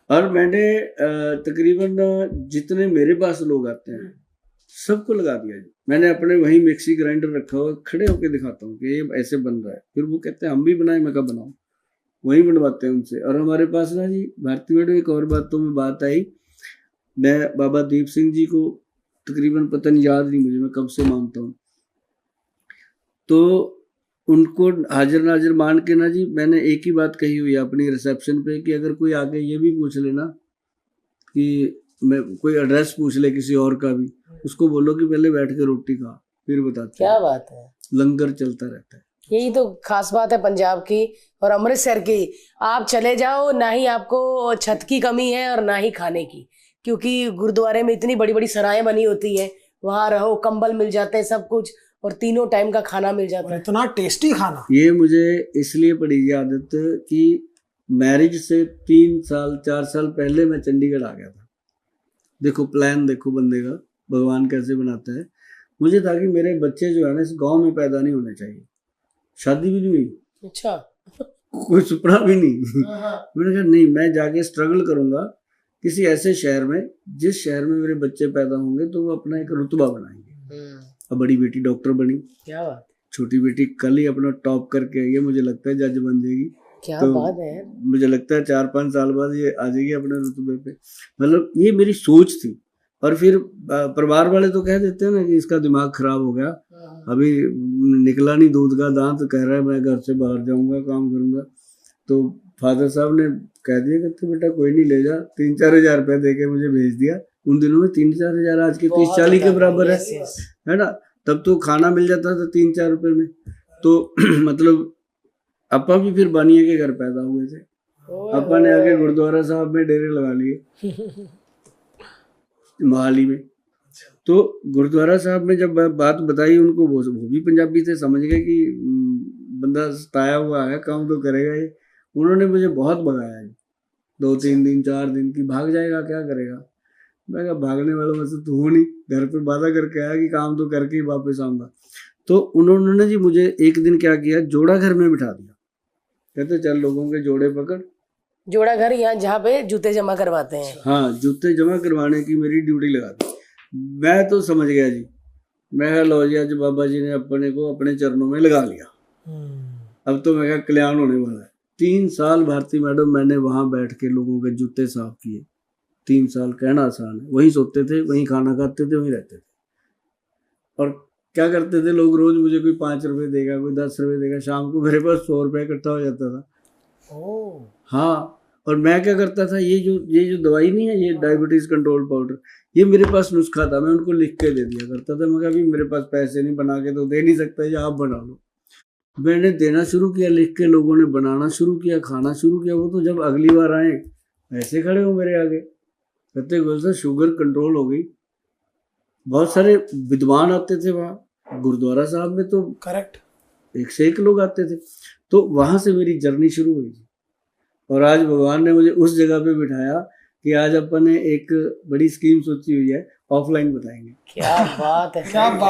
और मैंने तकरीबन जितने मेरे पास लोग आते हैं सबको लगा दिया जी। मैंने अपने वहीं मिक्सी ग्राइंडर रखा हुआ, खड़े होके दिखाता हूँ कि ये ऐसे बन रहा है। फिर वो कहते हैं हम भी बनाए, मैं कहा बनाओ, वहीं बनवाते हैं उनसे। और हमारे पास ना जी भारती मैडम एक और बातों में बात आई, मैं बाबा दीप सिंह जी को तकरीबन पता नहीं, याद नहीं मुझे, मैं कब से मानता हूँ, तो उनको हाजिर नाजिर मान के ना जी मैंने एक ही बात कही हुई है अपनी रिसेप्शन पे कि अगर कोई आके ये भी पूछ लेना कि मैं कोई एड्रेस पूछ ले किसी और का भी, उसको बोलो कि पहले बैठ के रोटी खा फिर बताते क्या बात है, लंगर चलता रहता है। यही तो खास बात है पंजाब की और अमृतसर की। आप चले जाओ, ना ही आपको छत की कमी है और ना ही खाने की, क्योंकि गुरुद्वारे में इतनी बड़ी बड़ी सराय बनी होती है, वहां रहो, कंबल मिल जाते हैं, सब कुछ, और तीनों टाइम का खाना मिल जाता है, इतना टेस्टी खाना। ये मुझे इसलिए पड़ी ये आदत कि मैरिज से 3 साल 4 साल पहले मैं चंडीगढ़ आ गया था। देखो प्लान, देखो बंदे का भगवान कैसे बनाता है। मुझे था कि मेरे बच्चे जो है ना इस गांव में पैदा नहीं होने चाहिए, शादी भी नहीं हुई, अच्छा कोई सपना भी नहीं। मैंने कहा नहीं, मैं जाके स्ट्रगल करूंगा किसी ऐसे शहर में जिस शहर में मेरे बच्चे पैदा होंगे तो वो अपना एक रुतबा बनाएंगे। अब बड़ी बेटी डॉक्टर बनी, क्या बात, छोटी बेटी कल ही अपना टॉप करके आई है, मुझे लगता है जज बन जाएगी। क्या तो बात है, मुझे लगता है 4-5 साल बाद ये आ जाएगी अपने रुतबे पे। मतलब ये मेरी सोच थी। और फिर परिवार वाले तो कह देते हैं ना कि इसका दिमाग खराब हो गया, अभी निकला नहीं दूध का दांत, कह रहा है मैं घर से बाहर जाऊंगा, काम करूंगा। तो फादर साहब ने कह दिया कि तो बेटा कोई नहीं, ले जा, 3-4 हजार रुपया दे के मुझे भेज दिया। उन दिनों में 3-4 हजार आज के 30-40 के बराबर है ना। तब तो खाना मिल जाता था 3-4 रुपए में। तो मतलब अपा भी फिर बानिया के घर पैदा हुए थे। अपा ने आके गुरुद्वारा साहब में डेरे लगा लिए मोहाली में। तो गुरुद्वारा साहब में जब बात बताई उनको, वो भी पंजाबी थे, समझ गए कि बंदा सताया हुआ है, काम तो करेगा ये। उन्होंने मुझे बहुत भगाया, 2-3 दिन 4 दिन की, भाग जाएगा क्या करेगा। मैं कहा भागने वालों में से तो हूँ नहीं, घर पे वादा करके आया कि काम तो करके ही वापस आऊंगा। तो उन्होंने जी मुझे एक दिन क्या किया, जोड़ा घर में बिठा दिया, कहते चल लोगों के जोड़े पकड़। जोड़ा घर यहाँ जहाँ पे जूते जमा करवाते हैं, हाँ, जूते जमा करवाने की मेरी ड्यूटी लगा दी। मैं तो समझ गया जी, मैं लो जी आज बाबा जी ने अपने को अपने चरणों में लगा लिया, अब तो मैं कल्याण होने वाला है। 3 साल भारती मैडम मैंने वहां बैठ के लोगों के जूते साफ किए। 3 साल कहना आसान है, वहीं सोते थे, वहीं खाना खाते थे, वहीं रहते थे। और क्या करते थे लोग, रोज मुझे कोई 5 रुपए देगा, कोई 10 रुपए देगा, शाम को मेरे पास 100 रुपये इकट्ठा हो जाता था। हाँ, और मैं क्या करता था, ये जो दवाई नहीं है, ये डायबिटीज कंट्रोल पाउडर, ये मेरे पास नुस्खा था, मैं उनको लिख के दे दिया करता था। मैं अभी मेरे पास पैसे नहीं, बना के तो दे नहीं सकता, या आप बना लो। मैंने देना शुरू किया लिख के, लोगों ने बनाना शुरू किया, खाना शुरू किया। वो तो जब अगली बार आए ऐसे खड़े हो मेरे आगे, कहते बोलते शुगर कंट्रोल हो गई। बहुत सारे विद्वान आते थे वहाँ गुरुद्वारा साहब में, तो करेक्ट, एक से एक लोग आते थे। तो वहां से मेरी जर्नी शुरू हुई थी। और आज भगवान ने मुझे उस जगह पे बिठाया कि आज अपन ने एक बड़ी स्कीम सोची हुई है, ऑफलाइन बताएंगे। क्या बात है, क्या बात